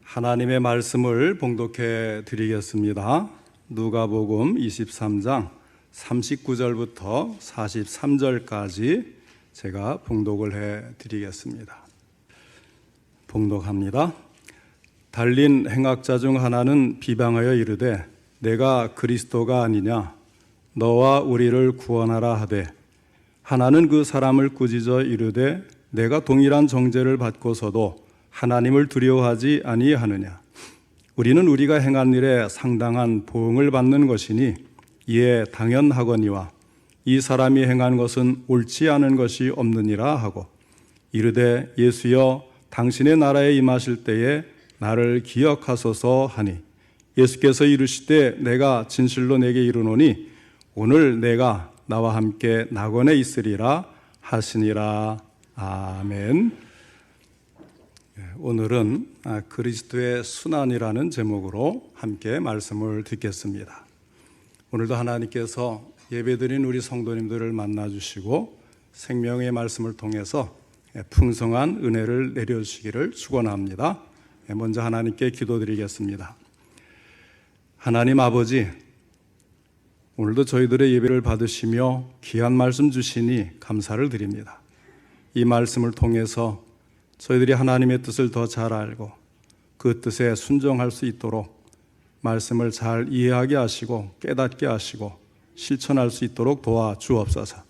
하나님의 말씀을 봉독해 드리겠습니다. 누가복음 23장 39절부터 43절까지 제가 봉독을 해 드리겠습니다. 봉독합니다. 달린 행악자 중 하나는 비방하여 이르되 내가 그리스도가 아니냐 너와 우리를 구원하라 하되, 하나는 그 사람을 꾸짖어 이르되 내가 동일한 정죄를 받고서도 하나님을 두려워하지 아니하느냐. 우리는 우리가 행한 일에 상당한 보응을 받는 것이니 이에 당연하거니와 이 사람이 행한 것은 옳지 않은 것이 없느니라 하고, 이르되 예수여 당신의 나라에 임하실 때에 나를 기억하소서 하니, 예수께서 이르시되 내가 진실로 내게 이르노니 오늘 내가 나와 함께 낙원에 있으리라 하시니라. 아멘. 오늘은 그리스도의 순환이라는 제목으로 함께 말씀을 듣겠습니다. 오늘도 하나님께서 예배드린 우리 성도님들을 만나주시고 생명의 말씀을 통해서 풍성한 은혜를 내려주시기를 축원합니다. 먼저 하나님께 기도드리겠습니다. 하나님 아버지, 오늘도 저희들의 예배를 받으시며 귀한 말씀 주시니 감사를 드립니다. 이 말씀을 통해서 저희들이 하나님의 뜻을 더 잘 알고 그 뜻에 순종할 수 있도록 말씀을 잘 이해하게 하시고 깨닫게 하시고 실천할 수 있도록 도와주옵소서.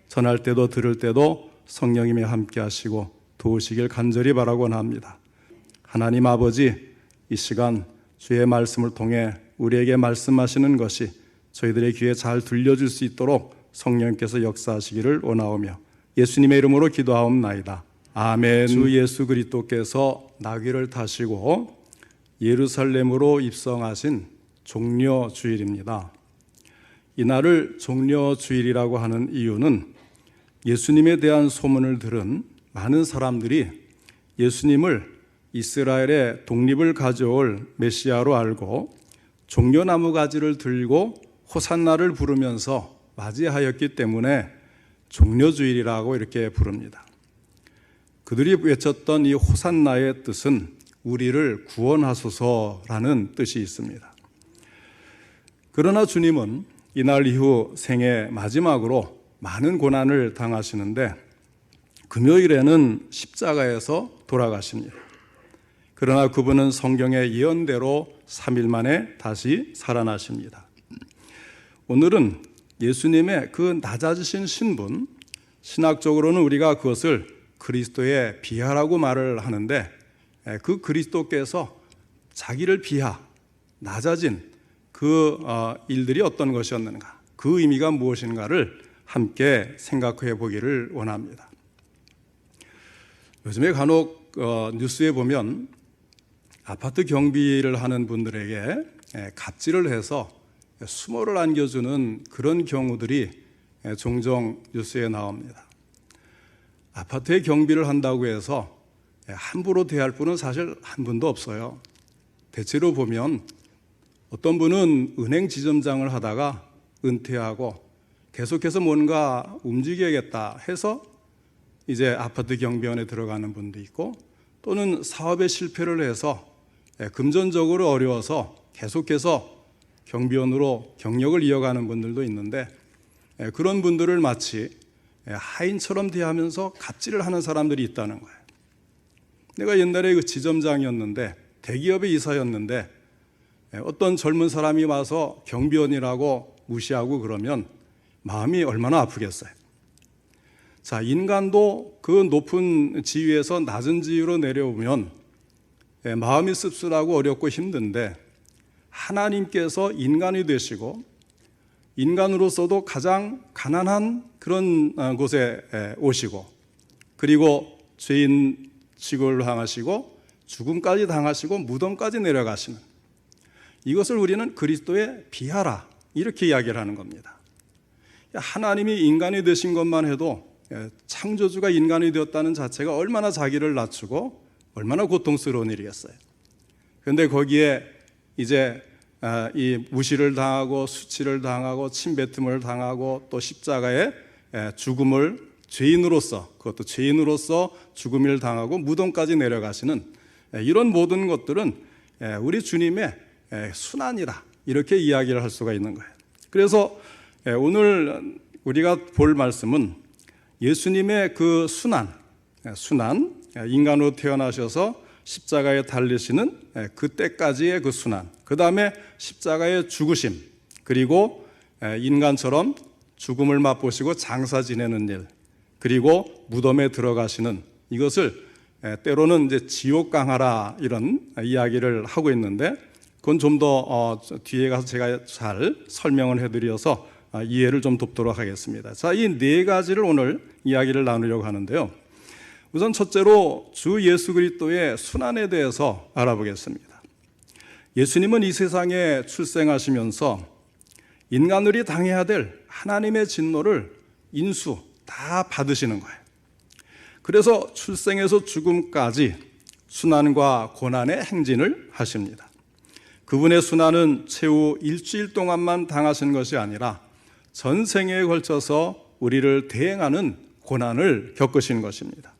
전할 때도 들을 때도 성령님이 함께 하시고 도우시길 간절히 바라곤 합니다. 하나님 아버지, 이 시간 주의 말씀을 통해 우리에게 말씀하시는 것이 저희들의 귀에 잘 들려줄 수 있도록 성령께서 역사하시기를 원하오며 예수님의 이름으로 기도하옵나이다. 아멘. 주 예수 그리스도께서 나귀를 타시고 예루살렘으로 입성하신 종려주일입니다. 이날을 종려주일이라고 하는 이유는 예수님에 대한 소문을 들은 많은 사람들이 예수님을 이스라엘의 독립을 가져올 메시아로 알고 종려나무 가지를 들고 호산나를 부르면서 맞이하였기 때문에 종려주일이라고 이렇게 부릅니다. 그들이 외쳤던 이 호산나의 뜻은 우리를 구원하소서라는 뜻이 있습니다. 그러나 주님은 이날 이후 생애 마지막으로 많은 고난을 당하시는데 금요일에는 십자가에서 돌아가십니다. 그러나 그분은 성경의 예언대로 3일 만에 다시 살아나십니다. 오늘은 예수님의 그 낮아지신 신분, 신학적으로는 우리가 그것을 그리스도의 비하라고 말을 하는데, 그 그리스도께서 자기를 비하, 낮아진 그 일들이 어떤 것이었는가, 그 의미가 무엇인가를 함께 생각해 보기를 원합니다. 요즘에 간혹 뉴스에 보면 아파트 경비를 하는 분들에게 갑질을 해서 수모를 안겨주는 그런 경우들이 종종 뉴스에 나옵니다. 아파트에 경비를 한다고 해서 함부로 대할 분은 사실 한 분도 없어요. 대체로 보면 어떤 분은 은행 지점장을 하다가 은퇴하고 계속해서 뭔가 움직여야겠다 해서 이제 아파트 경비원에 들어가는 분도 있고, 또는 사업에 실패를 해서 금전적으로 어려워서 계속해서 경비원으로 경력을 이어가는 분들도 있는데, 그런 분들을 마치 하인처럼 대하면서 갑질을 하는 사람들이 있다는 거예요. 내가 옛날에 그 지점장이었는데, 대기업의 이사였는데 어떤 젊은 사람이 와서 경비원이라고 무시하고 그러면 마음이 얼마나 아프겠어요. 자, 인간도 그 높은 지위에서 낮은 지위로 내려오면 마음이 씁쓸하고 어렵고 힘든데, 하나님께서 인간이 되시고 인간으로서도 가장 가난한 그런 곳에 오시고, 그리고 죄인 취급을 당하시고 죽음까지 당하시고 무덤까지 내려가시는, 이것을 우리는 그리스도의 비하라 이렇게 이야기를 하는 겁니다. 하나님이 인간이 되신 것만 해도 창조주가 인간이 되었다는 자체가 얼마나 자기를 낮추고 얼마나 고통스러운 일이겠어요. 그런데 거기에 이제 이 무시를 당하고 수치를 당하고 침뱉음을 당하고 또 십자가에 죽음을 죄인으로서, 그것도 죄인으로서 죽음을 당하고 무덤까지 내려가시는 이런 모든 것들은 우리 주님의 순환이라 이렇게 이야기를 할 수가 있는 거예요. 그래서 오늘 우리가 볼 말씀은 예수님의 그 순환, 인간으로 태어나셔서 십자가에 달리시는 그때까지의 그 순환, 그 다음에 십자가의 죽으심, 그리고 인간처럼 죽음을 맛보시고 장사 지내는 일, 그리고 무덤에 들어가시는, 이것을 때로는 이제 지옥 강하라 이런 이야기를 하고 있는데, 그건 좀 더 뒤에 가서 제가 잘 설명을 해드려서 이해를 좀 돕도록 하겠습니다. 자, 이 네 가지를 오늘 이야기를 나누려고 하는데요. 우선 첫째로 주 예수 그리스도의 순환에 대해서 알아보겠습니다. 예수님은 이 세상에 출생하시면서 인간들이 당해야 될 하나님의 진노를 인수 다 받으시는 거예요. 그래서 출생에서 죽음까지 순환과 고난의 행진을 하십니다. 그분의 순환은 최후 일주일 동안만 당하신 것이 아니라 전생에 걸쳐서 우리를 대행하는 고난을 겪으신 것입니다.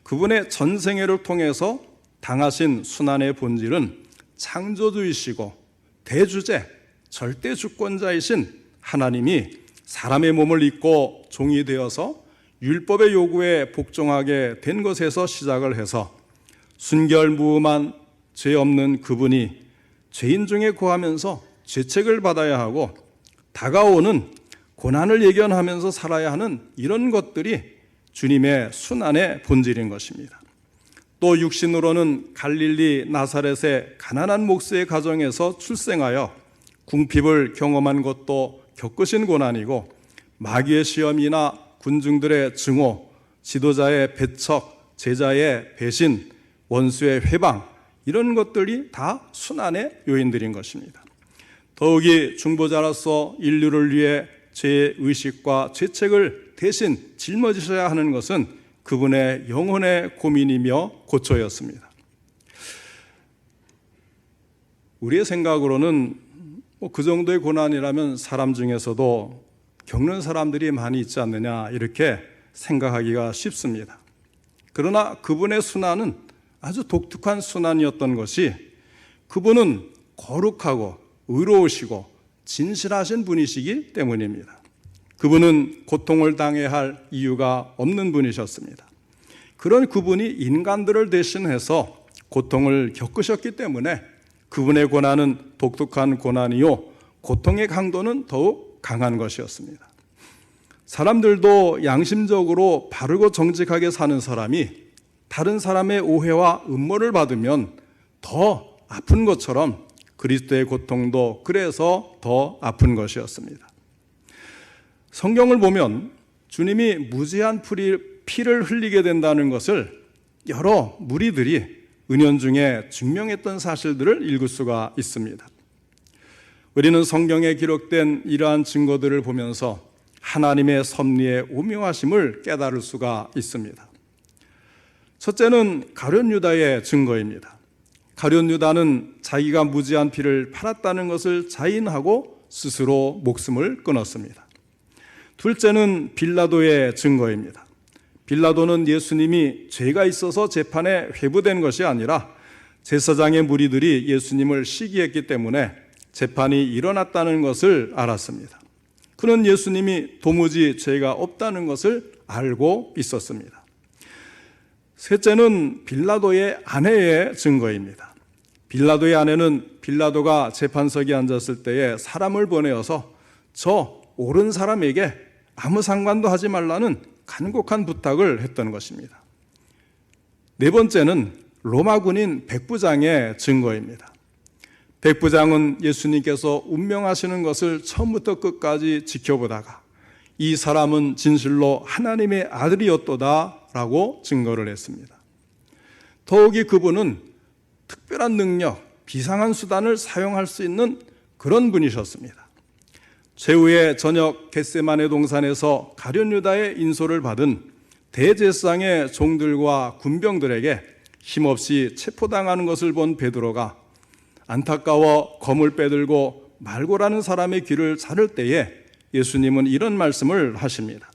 그분의 전생애를 통해서 당하신 순환의 본질은 창조주이시고 대주제, 절대 주권자이신 하나님이 사람의 몸을 입고 종이 되어서 율법의 요구에 복종하게 된 것에서 시작을 해서 순결무음한 죄 없는 그분이 죄인 중에 거하면서 죄책을 받아야 하고 다가오는 고난을 예견하면서 살아야 하는 이런 것들이 주님의 순환의 본질인 것입니다. 또 육신으로는 갈릴리 나사렛의 가난한 목수의 가정에서 출생하여 궁핍을 경험한 것도 겪으신 고난이고, 마귀의 시험이나 군중들의 증오, 지도자의 배척, 제자의 배신, 원수의 회방, 이런 것들이 다 순환의 요인들인 것입니다. 더욱이 중보자로서 인류를 위해 죄의 의식과 죄책을 대신 짊어지셔야 하는 것은 그분의 영혼의 고민이며 고초였습니다. 우리의 생각으로는 그 정도의 고난이라면 사람 중에서도 겪는 사람들이 많이 있지 않느냐 이렇게 생각하기가 쉽습니다. 그러나 그분의 순환은 아주 독특한 순환이었던 것이, 그분은 거룩하고 의로우시고 진실하신 분이시기 때문입니다. 그분은 고통을 당해야 할 이유가 없는 분이셨습니다. 그런 그분이 인간들을 대신해서 고통을 겪으셨기 때문에 그분의 고난은 독특한 고난이요, 고통의 강도는 더욱 강한 것이었습니다. 사람들도 양심적으로 바르고 정직하게 사는 사람이 다른 사람의 오해와 음모를 받으면 더 아픈 것처럼 그리스도의 고통도 그래서 더 아픈 것이었습니다. 성경을 보면 주님이 무지한 피를 흘리게 된다는 것을 여러 무리들이 은연중에 증명했던 사실들을 읽을 수가 있습니다. 우리는 성경에 기록된 이러한 증거들을 보면서 하나님의 섭리의 오묘하심을 깨달을 수가 있습니다. 첫째는 가룟 유다의 증거입니다. 가룟 유다는 자기가 무지한 피를 팔았다는 것을 자인하고 스스로 목숨을 끊었습니다. 둘째는 빌라도의 증거입니다. 빌라도는 예수님이 죄가 있어서 재판에 회부된 것이 아니라 제사장의 무리들이 예수님을 시기했기 때문에 재판이 일어났다는 것을 알았습니다. 그는 예수님이 도무지 죄가 없다는 것을 알고 있었습니다. 셋째는 빌라도의 아내의 증거입니다. 빌라도의 아내는 빌라도가 재판석에 앉았을 때에 사람을 보내어서 저 옳은 사람에게 아무 상관도 하지 말라는 간곡한 부탁을 했던 것입니다. 네 번째는 로마 군인 백부장의 증거입니다. 백부장은 예수님께서 운명하시는 것을 처음부터 끝까지 지켜보다가 이 사람은 진실로 하나님의 아들이었도다 라고 증거를 했습니다. 더욱이 그분은 특별한 능력, 비상한 수단을 사용할 수 있는 그런 분이셨습니다. 최후의 저녁 겟세마네 동산에서 가룟 유다의 인솔을 받은 대제사장의 종들과 군병들에게 힘없이 체포당하는 것을 본 베드로가 안타까워 검을 빼들고 말고라는 사람의 귀를 자를 때에 예수님은 이런 말씀을 하십니다.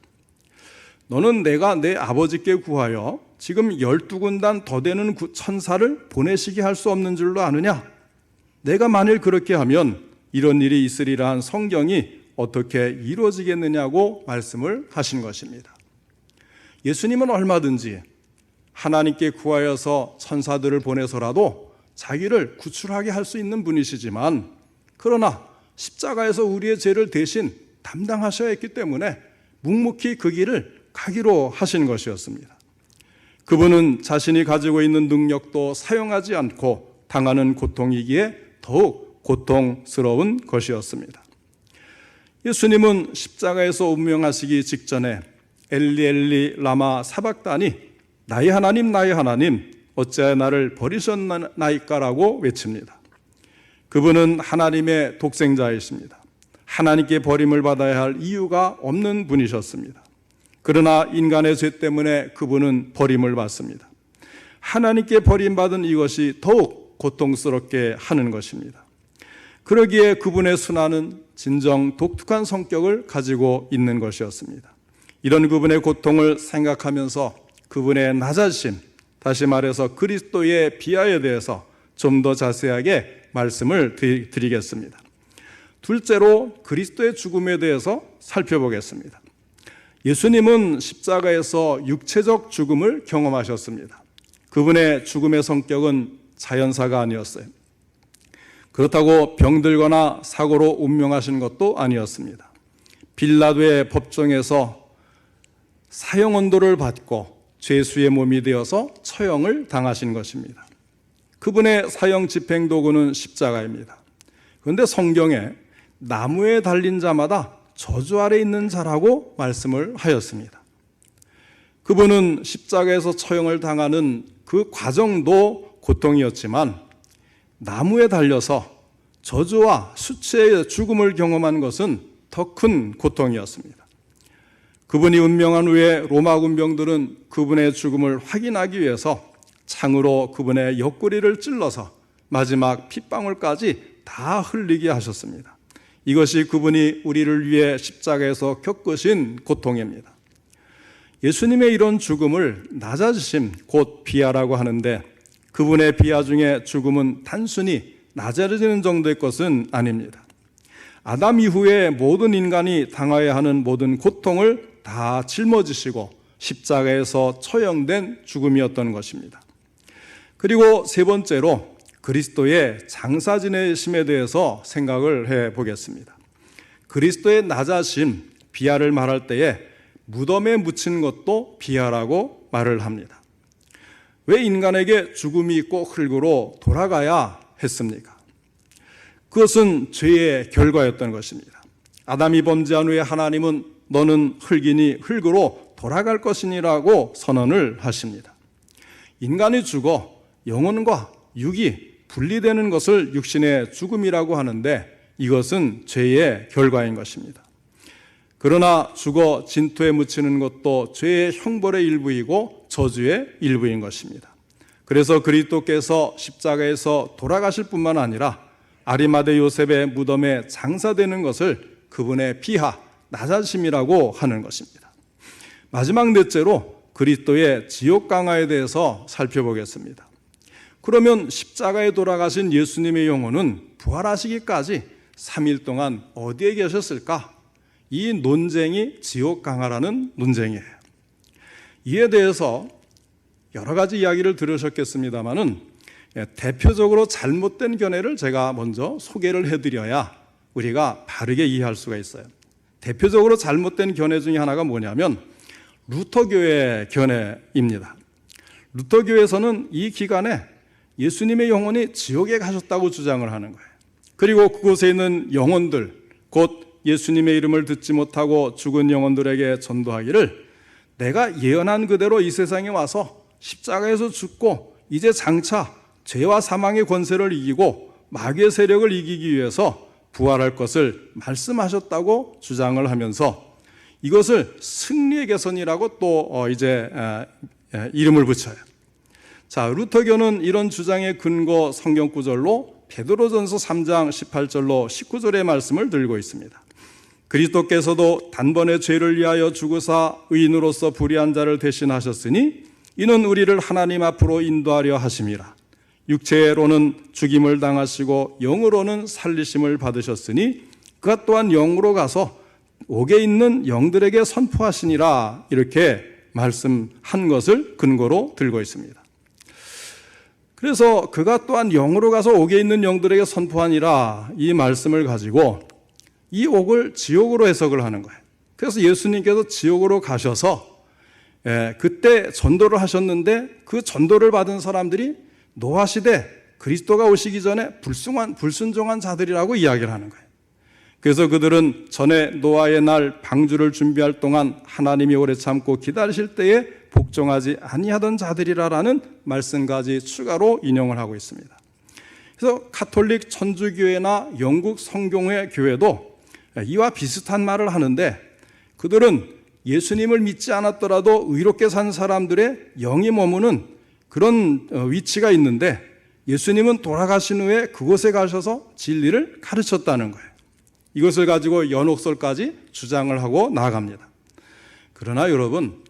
너는 내가 내 아버지께 구하여 지금 12군단 더 되는 천사를 보내시게 할 수 없는 줄로 아느냐? 내가 만일 그렇게 하면 이런 일이 있으리라 한 성경이 어떻게 이루어지겠느냐고 말씀을 하신 것입니다. 예수님은 얼마든지 하나님께 구하여서 천사들을 보내서라도 자기를 구출하게 할 수 있는 분이시지만, 그러나 십자가에서 우리의 죄를 대신 담당하셔야 했기 때문에 묵묵히 그 길을 가기로 하신 것이었습니다. 그분은 자신이 가지고 있는 능력도 사용하지 않고 당하는 고통이기에 더욱 고통스러운 것이었습니다. 예수님은 십자가에서 운명하시기 직전에 엘리 엘리 라마 사박다니, 나의 하나님 나의 하나님 어찌하여 나를 버리셨나이까라고 외칩니다. 그분은 하나님의 독생자이십니다. 하나님께 버림을 받아야 할 이유가 없는 분이셨습니다. 그러나 인간의 죄 때문에 그분은 버림을 받습니다. 하나님께 버림받은 이것이 더욱 고통스럽게 하는 것입니다. 그러기에 그분의 순환은 진정 독특한 성격을 가지고 있는 것이었습니다. 이런 그분의 고통을 생각하면서 그분의 낮아지심, 다시 말해서 그리스도의 비하에 대해서 좀 더 자세하게 말씀을 드리겠습니다. 둘째로 그리스도의 죽음에 대해서 살펴보겠습니다. 예수님은 십자가에서 육체적 죽음을 경험하셨습니다. 그분의 죽음의 성격은 자연사가 아니었어요. 그렇다고 병들거나 사고로 운명하신 것도 아니었습니다. 빌라도의 법정에서 사형 언도를 받고 죄수의 몸이 되어서 처형을 당하신 것입니다. 그분의 사형 집행 도구는 십자가입니다. 그런데 성경에 나무에 달린 자마다 저주 아래 있는 자라고 말씀을 하였습니다. 그분은 십자가에서 처형을 당하는 그 과정도 고통이었지만 나무에 달려서 저주와 수치의 죽음을 경험한 것은 더 큰 고통이었습니다. 그분이 운명한 후에 로마 군병들은 그분의 죽음을 확인하기 위해서 창으로 그분의 옆구리를 찔러서 마지막 핏방울까지 다 흘리게 하셨습니다. 이것이 그분이 우리를 위해 십자가에서 겪으신 고통입니다. 예수님의 이런 죽음을 낮아지심, 곧 비하라고 하는데, 그분의 비하 중에 죽음은 단순히 낮아지는 정도의 것은 아닙니다. 아담 이후에 모든 인간이 당해야 하는 모든 고통을 다 짊어지시고 십자가에서 처형된 죽음이었던 것입니다. 그리고 세 번째로 그리스도의 장사 지내심에 대해서 생각을 해보겠습니다. 그리스도의 낮아심, 비하를 말할 때에 무덤에 묻힌 것도 비하라고 말을 합니다. 왜 인간에게 죽음이 꼭 흙으로 돌아가야 했습니까? 그것은 죄의 결과였던 것입니다. 아담이 범죄한 후에 하나님은 너는 흙이니 흙으로 돌아갈 것이니라고 선언을 하십니다. 인간이 죽어 영혼과 육이 분리되는 것을 육신의 죽음이라고 하는데, 이것은 죄의 결과인 것입니다. 그러나 죽어 진토에 묻히는 것도 죄의 형벌의 일부이고 저주의 일부인 것입니다. 그래서 그리스도께서 십자가에서 돌아가실 뿐만 아니라 아리마대 요셉의 무덤에 장사되는 것을 그분의 비하, 낮아심이라고 하는 것입니다. 마지막 넷째로 그리스도의 지옥 강화에 대해서 살펴보겠습니다. 그러면 십자가에 돌아가신 예수님의 영혼은 부활하시기까지 3일 동안 어디에 계셨을까? 이 논쟁이 지옥 강화라는 논쟁이에요. 이에 대해서 여러 가지 이야기를 들으셨겠습니다마는 대표적으로 잘못된 견해를 제가 먼저 소개를 해드려야 우리가 바르게 이해할 수가 있어요. 대표적으로 잘못된 견해 중에 하나가 뭐냐면 루터교의 견해입니다. 루터교에서는 이 기간에 예수님의 영혼이 지옥에 가셨다고 주장을 하는 거예요. 그리고 그곳에 있는 영혼들, 곧 예수님의 이름을 듣지 못하고 죽은 영혼들에게 전도하기를, 내가 예언한 그대로 이 세상에 와서 십자가에서 죽고 이제 장차 죄와 사망의 권세를 이기고 마귀의 세력을 이기기 위해서 부활할 것을 말씀하셨다고 주장을 하면서 이것을 승리의 개선이라고 또 이제 이름을 붙여요. 자, 루터교는 이런 주장의 근거 성경 구절로 베드로전서 3장 18절로 19절의 말씀을 들고 있습니다. 그리스도께서도 단번에 죄를 위하여 죽으사 의인으로서 불의한 자를 대신하셨으니 이는 우리를 하나님 앞으로 인도하려 하심이라. 육체로는 죽임을 당하시고 영으로는 살리심을 받으셨으니 그가 또한 영으로 가서 옥에 있는 영들에게 선포하시니라. 이렇게 말씀한 것을 근거로 들고 있습니다. 그래서 그가 또한 영으로 가서 옥에 있는 영들에게 선포하니라, 이 말씀을 가지고 이 옥을 지옥으로 해석을 하는 거예요. 그래서 예수님께서 지옥으로 가셔서 그때 전도를 하셨는데 그 전도를 받은 사람들이 노아시대 그리스도가 오시기 전에 불순종한 자들이라고 이야기를 하는 거예요. 그래서 그들은 전에 노아의 날 방주를 준비할 동안 하나님이 오래 참고 기다리실 때에 복종하지 아니하던 자들이라라는 말씀까지 추가로 인용을 하고 있습니다. 그래서 가톨릭 천주교회나 영국 성경회 교회도 이와 비슷한 말을 하는데, 그들은 예수님을 믿지 않았더라도 의롭게 산 사람들의 영이 머무는 그런 위치가 있는데, 예수님은 돌아가신 후에 그곳에 가셔서 진리를 가르쳤다는 거예요. 이것을 가지고 연옥설까지 주장을 하고 나아갑니다. 그러나 여러분,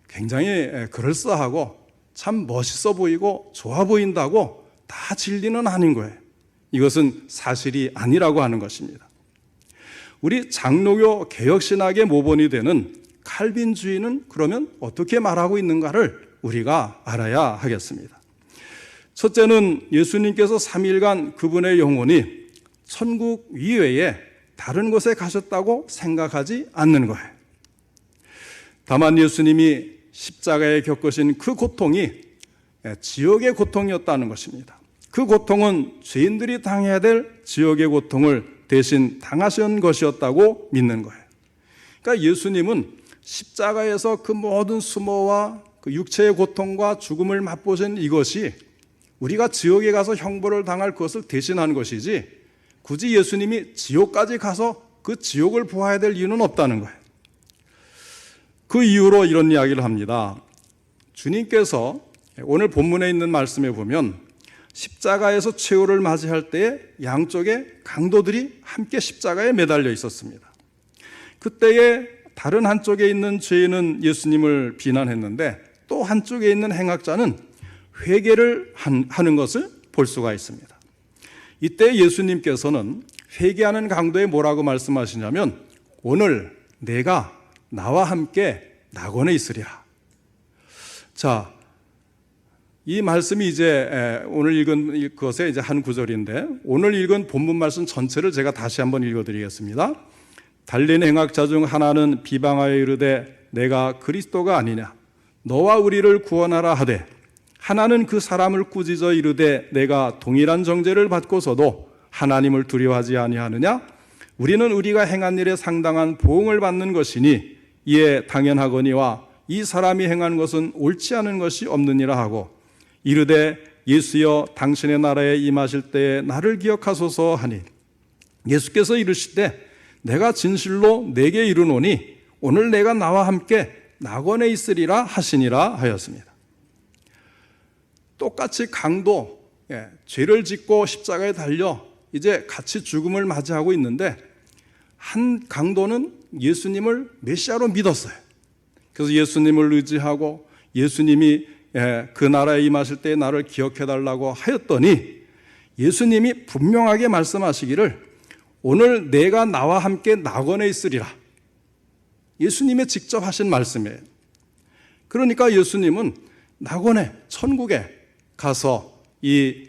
굉장히 그럴싸하고 참 멋있어 보이고 좋아 보인다고 다 진리는 아닌 거예요. 이것은 사실이 아니라고 하는 것입니다. 우리 장로교 개혁신학의 모본이 되는 칼빈주의는 그러면 어떻게 말하고 있는가를 우리가 알아야 하겠습니다. 첫째는 예수님께서 3일간 그분의 영혼이 천국 이외에 다른 곳에 가셨다고 생각하지 않는 거예요. 다만 예수님이 십자가에 겪으신 그 고통이 지옥의 고통이었다는 것입니다. 그 고통은 죄인들이 당해야 될 지옥의 고통을 대신 당하신 것이었다고 믿는 거예요. 그러니까 예수님은 십자가에서 그 모든 수모와 그 육체의 고통과 죽음을 맛보신 이것이 우리가 지옥에 가서 형벌을 당할 것을 대신한 것이지, 굳이 예수님이 지옥까지 가서 그 지옥을 보아야 될 이유는 없다는 거예요. 그 이유로 이런 이야기를 합니다. 주님께서 오늘 본문에 있는 말씀에 보면 십자가에서 최후를 맞이할 때에 양쪽에 강도들이 함께 십자가에 매달려 있었습니다. 그때에 다른 한쪽에 있는 죄인은 예수님을 비난했는데 또 한쪽에 있는 행악자는 회개를 하는 것을 볼 수가 있습니다. 이때 예수님께서는 회개하는 강도에 뭐라고 말씀하시냐면, 오늘 내가 나와 함께 낙원에 있으리라. 자, 이 말씀이 이제 오늘 읽은 것의 이제 한 구절인데, 오늘 읽은 본문 말씀 전체를 제가 다시 한번 읽어드리겠습니다. 달린 행악자 중 하나는 비방하여 이르되 내가 그리스도가 아니냐, 너와 우리를 구원하라 하되, 하나는 그 사람을 꾸짖어 이르되 내가 동일한 정죄를 받고서도 하나님을 두려워하지 아니하느냐, 우리는 우리가 행한 일에 상당한 보응을 받는 것이니 이에 당연하거니와 이 사람이 행한 것은 옳지 않은 것이 없느니라 하고, 이르되 예수여 당신의 나라에 임하실 때에 나를 기억하소서 하니, 예수께서 이르시되 내가 진실로 내게 이르노니 오늘 내가 나와 함께 낙원에 있으리라 하시니라 하였습니다. 똑같이 강도, 죄를 짓고 십자가에 달려 이제 같이 죽음을 맞이하고 있는데, 한 강도는 예수님을 메시아로 믿었어요. 그래서 예수님을 의지하고 예수님이 그 나라에 임하실 때 나를 기억해달라고 하였더니, 예수님이 분명하게 말씀하시기를 오늘 내가 나와 함께 낙원에 있으리라. 예수님이 직접 하신 말씀이에요. 그러니까 예수님은 낙원에, 천국에 가서 이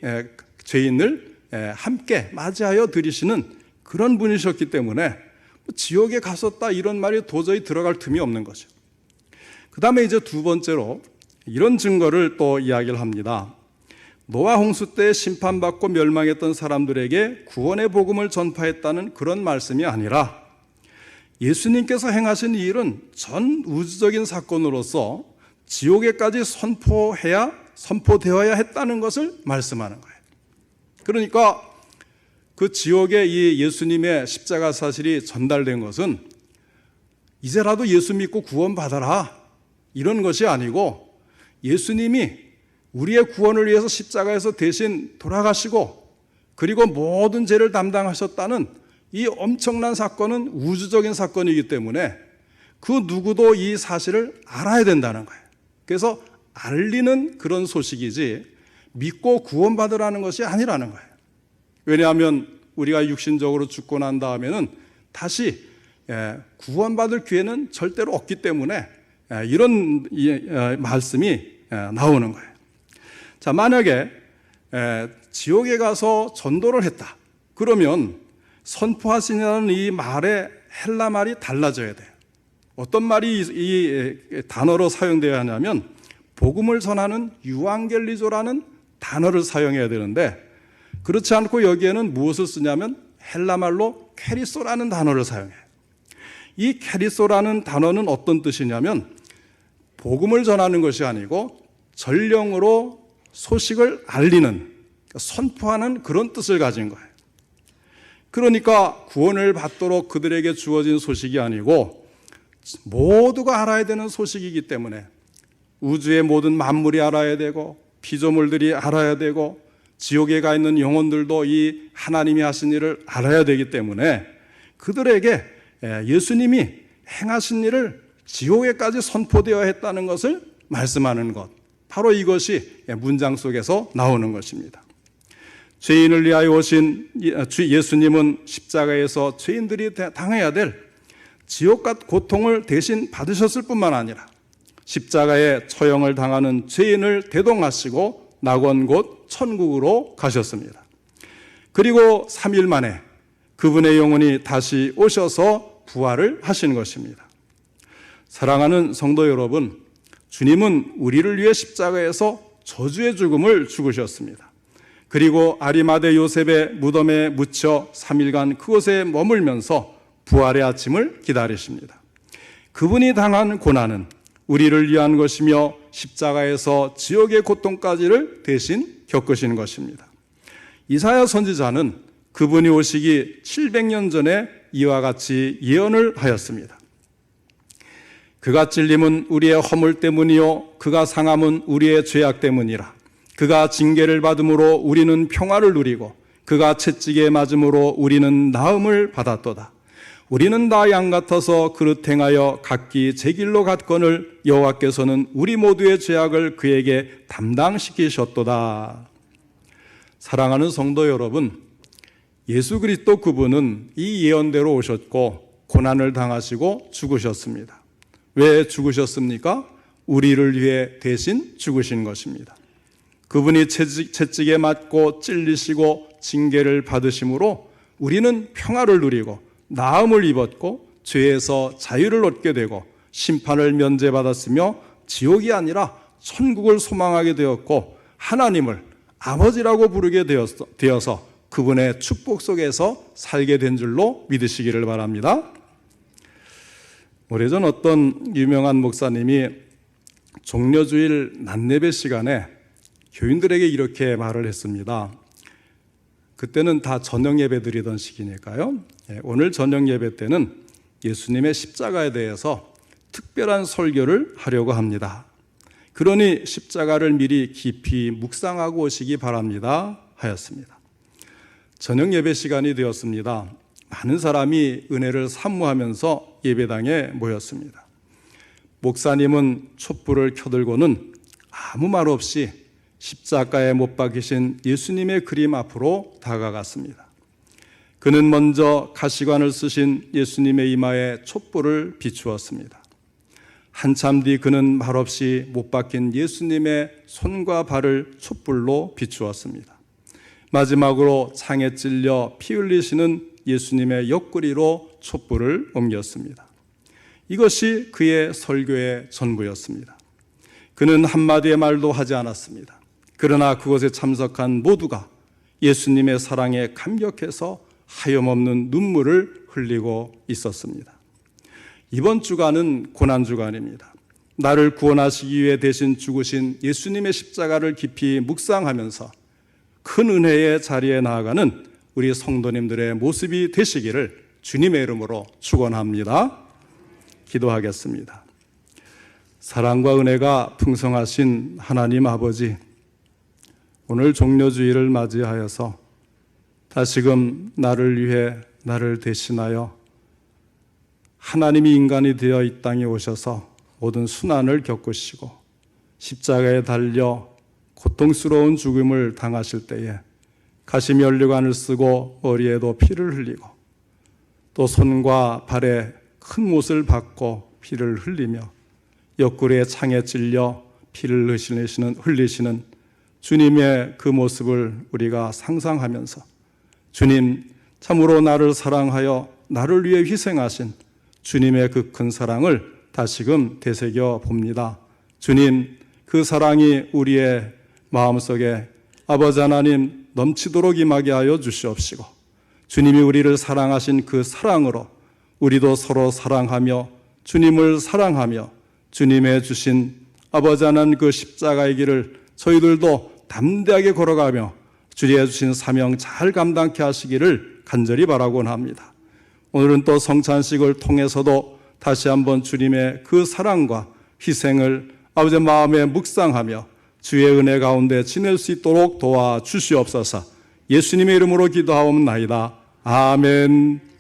죄인을 함께 맞이하여 드리시는 그런 분이셨기 때문에 지옥에 갔었다 이런 말이 도저히 들어갈 틈이 없는 거죠. 그 다음에 이제 두 번째로 이런 증거를 또 이야기를 합니다. 노아 홍수 때 심판받고 멸망했던 사람들에게 구원의 복음을 전파했다는 그런 말씀이 아니라, 예수님께서 행하신 이 일은 전 우주적인 사건으로서 지옥에까지 선포되어야 했다는 것을 말씀하는 거예요. 그러니까 그 지옥에 이 예수님의 십자가 사실이 전달된 것은 이제라도 예수 믿고 구원받아라 이런 것이 아니고, 예수님이 우리의 구원을 위해서 십자가에서 대신 돌아가시고 그리고 모든 죄를 담당하셨다는 이 엄청난 사건은 우주적인 사건이기 때문에 그 누구도 이 사실을 알아야 된다는 거예요. 그래서 알리는 그런 소식이지 믿고 구원받으라는 것이 아니라는 거예요. 왜냐하면 우리가 육신적으로 죽고 난 다음에는 다시 구원받을 기회는 절대로 없기 때문에 이런 말씀이 나오는 거예요. 자, 만약에 지옥에 가서 전도를 했다. 그러면 선포하시냐는 이 말의 헬라 말이 달라져야 돼요. 어떤 말이 이 단어로 사용되어야 하냐면 복음을 전하는 유앙겔리조라는 단어를 사용해야 되는데 그렇지 않고 여기에는 무엇을 쓰냐면 헬라 말로 케리소라는 단어를 사용해요. 이 케리소라는 단어는 어떤 뜻이냐면 복음을 전하는 것이 아니고 전령으로 소식을 알리는, 선포하는 그런 뜻을 가진 거예요. 그러니까 구원을 받도록 그들에게 주어진 소식이 아니고 모두가 알아야 되는 소식이기 때문에 우주의 모든 만물이 알아야 되고 피조물들이 알아야 되고 지옥에 가 있는 영혼들도 이 하나님이 하신 일을 알아야 되기 때문에 그들에게 예수님이 행하신 일을 지옥에까지 선포되어야 했다는 것을 말씀하는 것, 바로 이것이 문장 속에서 나오는 것입니다. 죄인을 위하여 오신 예수님은 십자가에서 죄인들이 당해야 될 지옥과 고통을 대신 받으셨을 뿐만 아니라 십자가에 처형을 당하는 죄인을 대동하시고 낙원 곧 천국으로 가셨습니다. 그리고 3일 만에 그분의 영혼이 다시 오셔서 부활을 하신 것입니다. 사랑하는 성도 여러분, 주님은 우리를 위해 십자가에서 저주의 죽음을 죽으셨습니다. 그리고 아리마대 요셉의 무덤에 묻혀 3일간 그곳에 머물면서 부활의 아침을 기다리십니다. 그분이 당한 고난은 우리를 위한 것이며 십자가에서 지옥의 고통까지를 대신 겪으시는 것입니다. 이사야 선지자는 그분이 오시기 700년 전에 이와 같이 예언을 하였습니다. 그가 찔림은 우리의 허물 때문이요 그가 상함은 우리의 죄악 때문이라. 그가 징계를 받음으로 우리는 평화를 누리고 그가 채찍에 맞음으로 우리는 나음을 받았도다. 우리는 다 양 같아서 그릇 행하여 각기 제 길로 갔거늘 여호와께서는 우리 모두의 죄악을 그에게 담당시키셨도다. 사랑하는 성도 여러분, 예수 그리스도 그분은 이 예언대로 오셨고 고난을 당하시고 죽으셨습니다. 왜 죽으셨습니까? 우리를 위해 대신 죽으신 것입니다. 그분이 채찍에 맞고 찔리시고 징계를 받으심으로 우리는 평화를 누리고 나음을 입었고 죄에서 자유를 얻게 되고 심판을 면제받았으며 지옥이 아니라 천국을 소망하게 되었고 하나님을 아버지라고 부르게 되어서 그분의 축복 속에서 살게 된 줄로 믿으시기를 바랍니다. 오래전 어떤 유명한 목사님이 종려주일 낮예배 시간에 교인들에게 이렇게 말을 했습니다. 그때는 다 저녁 예배 드리던 시기니까요. 오늘 저녁 예배 때는 예수님의 십자가에 대해서 특별한 설교를 하려고 합니다. 그러니 십자가를 미리 깊이 묵상하고 오시기 바랍니다 하였습니다. 저녁 예배 시간이 되었습니다. 많은 사람이 은혜를 사모하면서 예배당에 모였습니다. 목사님은 촛불을 켜들고는 아무 말 없이 십자가에 못 박히신 예수님의 그림 앞으로 다가갔습니다. 그는 먼저 가시관을 쓰신 예수님의 이마에 촛불을 비추었습니다. 한참 뒤 그는 말없이 못 박힌 예수님의 손과 발을 촛불로 비추었습니다. 마지막으로 창에 찔려 피 흘리시는 예수님의 옆구리로 촛불을 옮겼습니다. 이것이 그의 설교의 전부였습니다. 그는 한마디의 말도 하지 않았습니다. 그러나 그곳에 참석한 모두가 예수님의 사랑에 감격해서 하염없는 눈물을 흘리고 있었습니다. 이번 주간은 고난주간입니다. 나를 구원하시기 위해 대신 죽으신 예수님의 십자가를 깊이 묵상하면서 큰 은혜의 자리에 나아가는 우리 성도님들의 모습이 되시기를 주님의 이름으로 축원합니다. 기도하겠습니다. 사랑과 은혜가 풍성하신 하나님 아버지, 오늘 종려주일을 맞이하여서 다시금 나를 위해 나를 대신하여 하나님이 인간이 되어 이 땅에 오셔서 모든 순환을 겪으시고 십자가에 달려 고통스러운 죽음을 당하실 때에 가시면류관을 쓰고 머리에도 피를 흘리고 또 손과 발에 큰 못을 박고 피를 흘리며 옆구리에 창에 찔려 피를 흘리시는 주님의 그 모습을 우리가 상상하면서 주님, 참으로 나를 사랑하여 나를 위해 희생하신 주님의 그 큰 사랑을 다시금 되새겨 봅니다. 주님, 그 사랑이 우리의 마음속에 아버지 하나님 넘치도록 임하게 하여 주시옵시고 주님이 우리를 사랑하신 그 사랑으로 우리도 서로 사랑하며 주님을 사랑하며 주님의 주신 아버지 하나님 그 십자가의 길을 저희들도 담대하게 걸어가며 주의 주신 사명 잘 감당케 하시기를 간절히 바라곤 합니다. 오늘은 또 성찬식을 통해서도 다시 한번 주님의 그 사랑과 희생을 아버지의 마음에 묵상하며 주의 은혜 가운데 지낼 수 있도록 도와주시옵소서. 예수님의 이름으로 기도하옵나이다. 아멘.